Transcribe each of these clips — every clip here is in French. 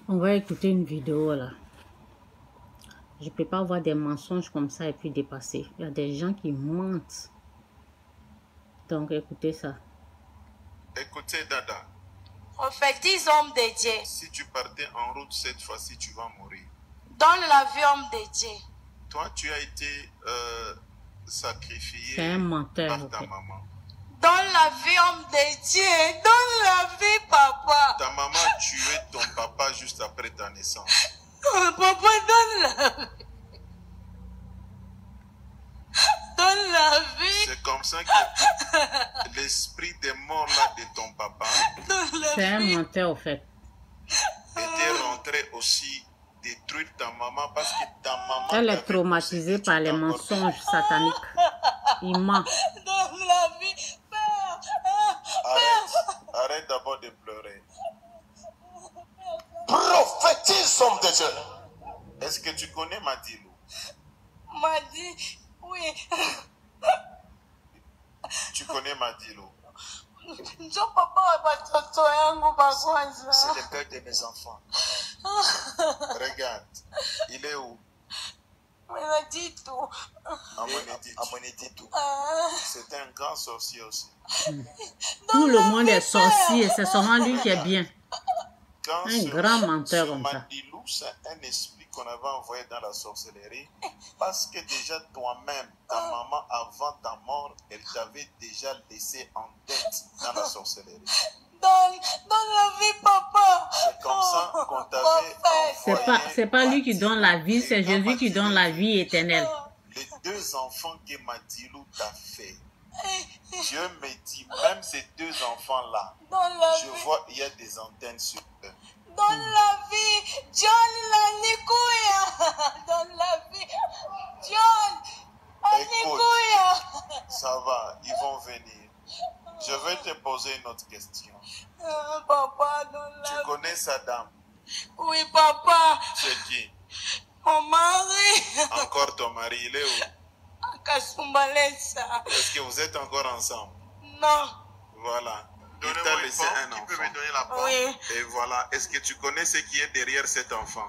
On va écouter une vidéo là. Je peux pas avoir des mensonges comme ça et puis dépasser. Il y a des gens qui mentent. Donc écoutez ça. Écoutez Dada. Prophétise homme de Dieu. Si tu partais en route cette fois-ci, tu vas mourir. Donne la vie homme de Dieu. Toi, tu as été sacrifié C'est un menteur. par ta Okay. maman. Donne la vie homme de Dieu. Donne la vie papa. Ta maman a tué ton papa juste après ta naissance. Papa, donne la vie. Donne la vie. C'est comme ça que l'esprit des morts là de ton papa Donne la C'est un vie. menteur au fait. était rentré aussi détruire ta maman parce que ta maman... Elle est t'avait traumatisée possédé, par tu les t'as mensonges sataniques. Il ment. Donne la vie. Père. Arrête d'abord de pleurer. Prophétise homme de Dieu. Est-ce que tu connais Madilou? M'a dit, oui. Tu connais Madilou? Njo papa wa watoto yangu wa kwanza. C'est le père de mes enfants. Regarde. Il est où? M'a dit tout. Amoneditu. C'est un grand sorcier aussi. Tout le monde est sorcier. C'est seulement lui qui est bien. Quand Un grand menteur comme ça. Madilou, c'est un esprit qu'on avait envoyé dans la sorcellerie parce que déjà toi-même, ta maman, avant ta mort, elle t'avait déjà laissé en tête dans la sorcellerie. Donne la vie, papa. C'est comme ça qu'on t'avait envoyé. C'est pas lui qui donne la vie, c'est Jésus qui donne la vie éternelle. Les deux enfants que Madilou t'a fait, Dieu me dit, même ces deux enfants-là, Donne la je vie. vois, il y a des antennes sur eux. Donne la vie. John la Nikuya. Donne la vie. John. Nikuya. Ça va, ils vont venir. Je vais te poser une autre question. Papa, donne Tu la vie. connais Saddam? Oui, papa. C'est qui? Mon mari. Encore ton mari, il est où? Kasumbalesa. Est-ce que vous êtes encore ensemble? Non. Voilà. Il t'a laissé un enfant. Qui peut me donner la parole? Oui. Et voilà. Est-ce que tu connais ce qui est derrière cet enfant?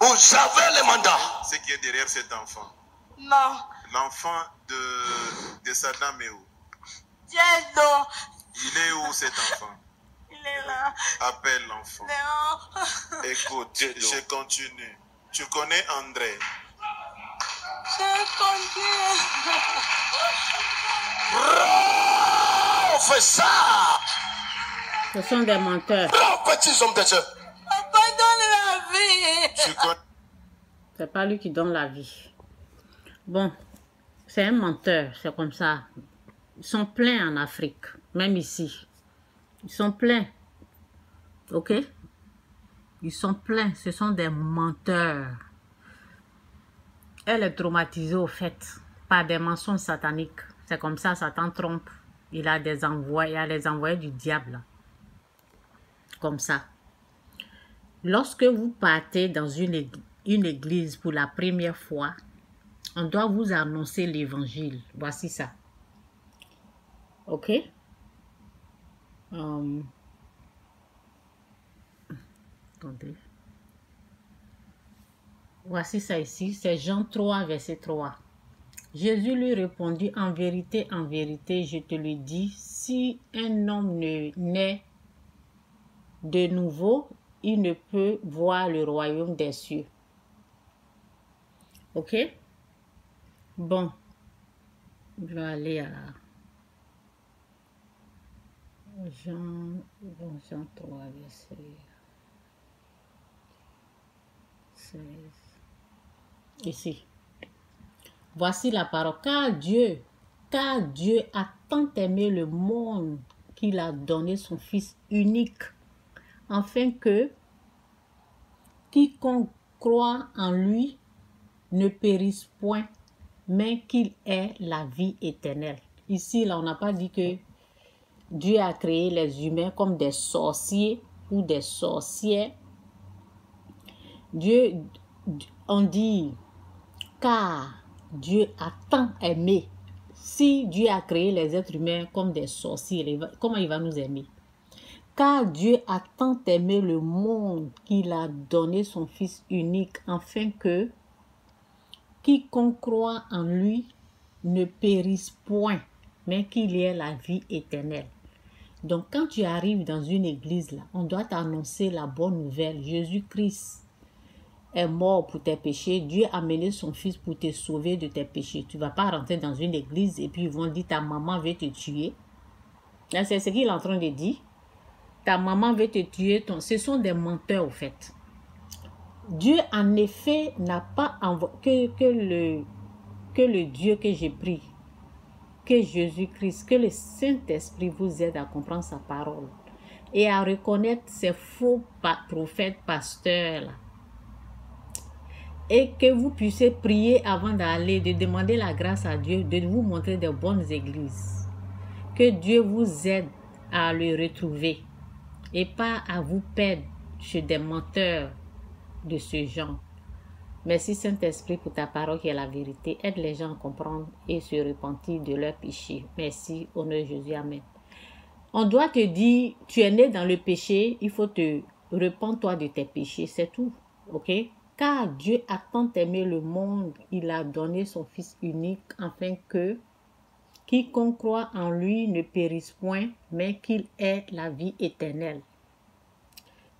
Vous avez le mandat. Ce qui est derrière cet enfant. Non. L'enfant de Saddam est où? Diado. Il est où cet enfant? Il est là. Appelle l'enfant. Léon. Écoute, je continue. Tu connais André? Je continue. Professeur. Ce sont des menteurs. Prophétise homme de Dieu. Papa, donne la vie. Tu connais... C'est pas lui qui donne la vie. Bon, c'est un menteur, c'est comme ça. Ils sont pleins en Afrique, même ici. Ils sont pleins. Ok? Ils sont pleins, ce sont des menteurs. Elle est traumatisée au fait par des mensonges sataniques. C'est comme ça, Satan trompe. Il a des envoyés, il a les envoyés du diable. Comme ça. Lorsque vous partez dans une église pour la première fois, on doit vous annoncer l'évangile. Voici ça. Ok? Attendez. Voici ça ici. C'est Jean 3, verset 3. Jésus lui répondit, en vérité, je te le dis, si un homme ne naît de nouveau, il ne peut voir le royaume des cieux. Ok? Bon. Je vais aller à Jean 3, verset 16. Ici. Voici la parole. Car Dieu a tant aimé le monde qu'il a donné son Fils unique, afin que quiconque croit en lui ne périsse point, mais qu'il ait la vie éternelle. Ici, là, on n'a pas dit que Dieu a créé les humains comme des sorciers ou des sorcières. On dit, car Dieu a tant aimé. Si Dieu a créé les êtres humains comme des sorciers, comment il va nous aimer? Car Dieu a tant aimé le monde qu'il a donné son Fils unique, afin que quiconque croit en lui ne périsse point, mais qu'il y ait la vie éternelle. Donc, quand tu arrives dans une église, là, on doit t'annoncer la bonne nouvelle. Jésus-Christ est mort pour tes péchés. Dieu a amené son Fils pour te sauver de tes péchés. Tu ne vas pas rentrer dans une église et puis ils vont dire ta maman veut te tuer. Là, c'est ce qu'il est en train de dire. Ta maman veut te tuer. Ce sont des menteurs, au fait. Dieu, en effet, n'a pas envoyé que le Dieu que j'ai pris, que Jésus-Christ, que le Saint-Esprit vous aide à comprendre sa parole et à reconnaître ces faux prophètes, pasteurs là. Et que vous puissiez prier avant d'aller, de demander la grâce à Dieu, de vous montrer de bonnes églises. Que Dieu vous aide à le retrouver et pas à vous perdre chez des menteurs de ce genre. Merci Saint-Esprit pour ta parole qui est la vérité. Aide les gens à comprendre et se repentir de leurs péchés. Merci, au nom de Jésus, amen. On doit te dire, tu es né dans le péché, il faut te repens-toi de tes péchés, c'est tout, ok? Car Dieu a tant aimé le monde, il a donné son Fils unique, afin que quiconque croit en lui ne périsse point, mais qu'il ait la vie éternelle.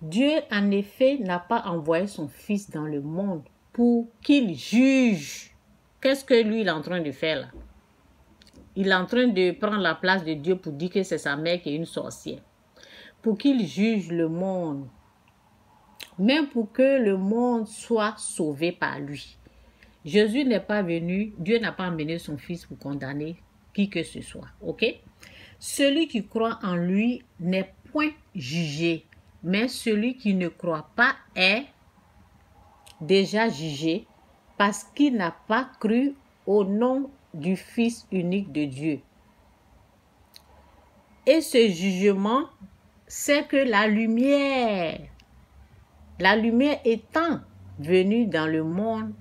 Dieu, en effet, n'a pas envoyé son Fils dans le monde pour qu'il juge. Qu'est-ce que lui, il est en train de faire là? Il est en train de prendre la place de Dieu pour dire que c'est sa mère qui est une sorcière. Pour qu'il juge le monde. Même pour que le monde soit sauvé par lui. Jésus n'est pas venu, Dieu n'a pas amené son Fils pour condamner qui que ce soit. Ok? Celui qui croit en lui n'est point jugé. Mais celui qui ne croit pas est déjà jugé parce qu'il n'a pas cru au nom du Fils unique de Dieu. Et ce jugement, c'est que la lumière étant venue dans le monde,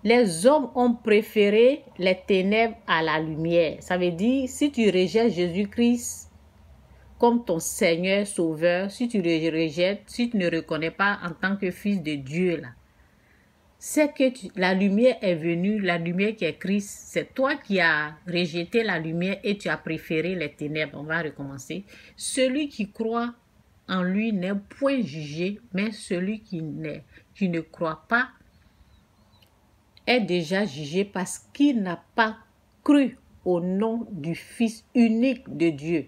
les hommes ont préféré les ténèbres à la lumière. Ça veut dire, si tu rejettes Jésus-Christ comme ton Seigneur, Sauveur, si tu le rejettes, si tu ne reconnais pas en tant que fils de Dieu, là, c'est que la lumière est venue, la lumière qui est Christ, c'est toi qui as rejeté la lumière et tu as préféré les ténèbres. On va recommencer. Celui qui croit en lui n'est point jugé, mais celui qui ne croit pas est déjà jugé parce qu'il n'a pas cru au nom du Fils unique de Dieu.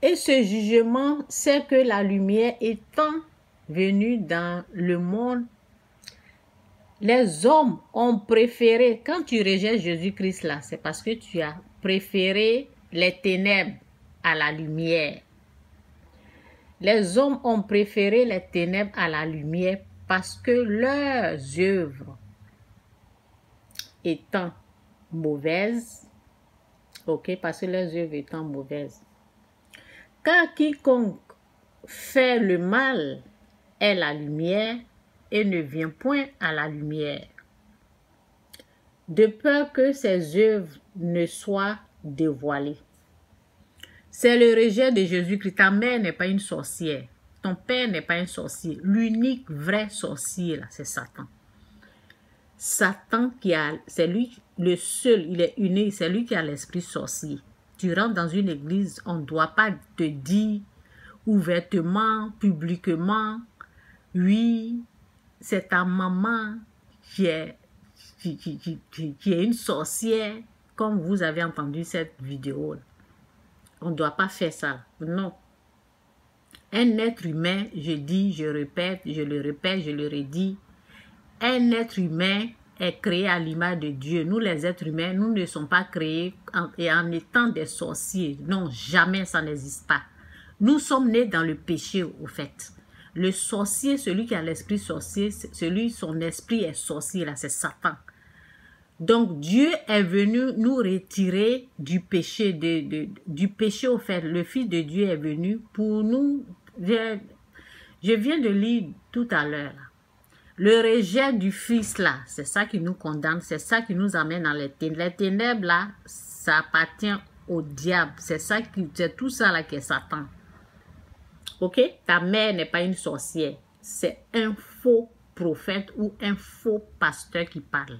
Et ce jugement, c'est que la lumière étant venue dans le monde, les hommes ont préféré, quand tu rejettes Jésus-Christ là, c'est parce que tu as préféré les ténèbres à la lumière. Les hommes ont préféré les ténèbres à la lumière parce que leurs œuvres étant mauvaises, ok, parce que leurs œuvres étant mauvaises, car quiconque fait le mal est la lumière et ne vient point à la lumière, de peur que ses œuvres ne soient dévoilées. C'est le rejet de Jésus-Christ. Ta mère n'est pas une sorcière. Ton père n'est pas un sorcier. L'unique vrai sorcier, là, c'est Satan. Satan, c'est lui le seul, il est unique, c'est lui qui a l'esprit sorcier. Tu rentres dans une église, on ne doit pas te dire ouvertement, publiquement, oui, c'est ta maman qui est une sorcière, comme vous avez entendu cette vidéo. On ne doit pas faire ça, non. Un être humain, je dis, je répète, je le redis, un être humain est créé à l'image de Dieu. Nous, les êtres humains, nous ne sommes pas créés en étant des sorciers. Non, jamais, ça n'existe pas. Nous sommes nés dans le péché, au fait. Le sorcier, celui qui a l'esprit sorcier, son esprit est sorcier, là, c'est Satan. Donc, Dieu est venu nous retirer du péché, du péché, au fait. Le Fils de Dieu est venu pour nous. Je viens de lire tout à l'heure, là. Le rejet du Fils, là, c'est ça qui nous condamne, c'est ça qui nous amène dans les ténèbres. Les ténèbres, là, ça appartient au diable. C'est tout ça là qui est Satan. Ok? Ta mère n'est pas une sorcière. C'est un faux prophète ou un faux pasteur qui parle.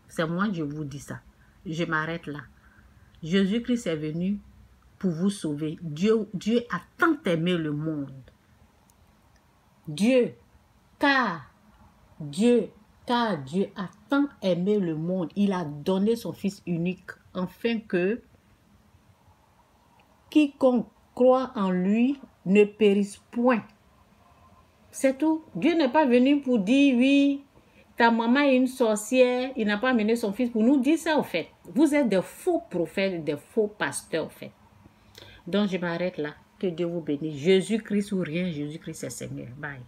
C'est moi, je vous dis ça. Je m'arrête là. Jésus-Christ est venu pour vous sauver. Dieu a tant aimé le monde. Car Dieu a tant aimé le monde. Il a donné son Fils unique afin que quiconque croit en lui ne périsse point. C'est tout. Dieu n'est pas venu pour dire, oui, ta maman est une sorcière, il n'a pas amené son fils pour nous dire ça, au fait. Vous êtes des faux prophètes, des faux pasteurs, au fait. Donc, je m'arrête là. Que Dieu vous bénisse. Jésus-Christ ou rien, Jésus-Christ est Seigneur. Bye.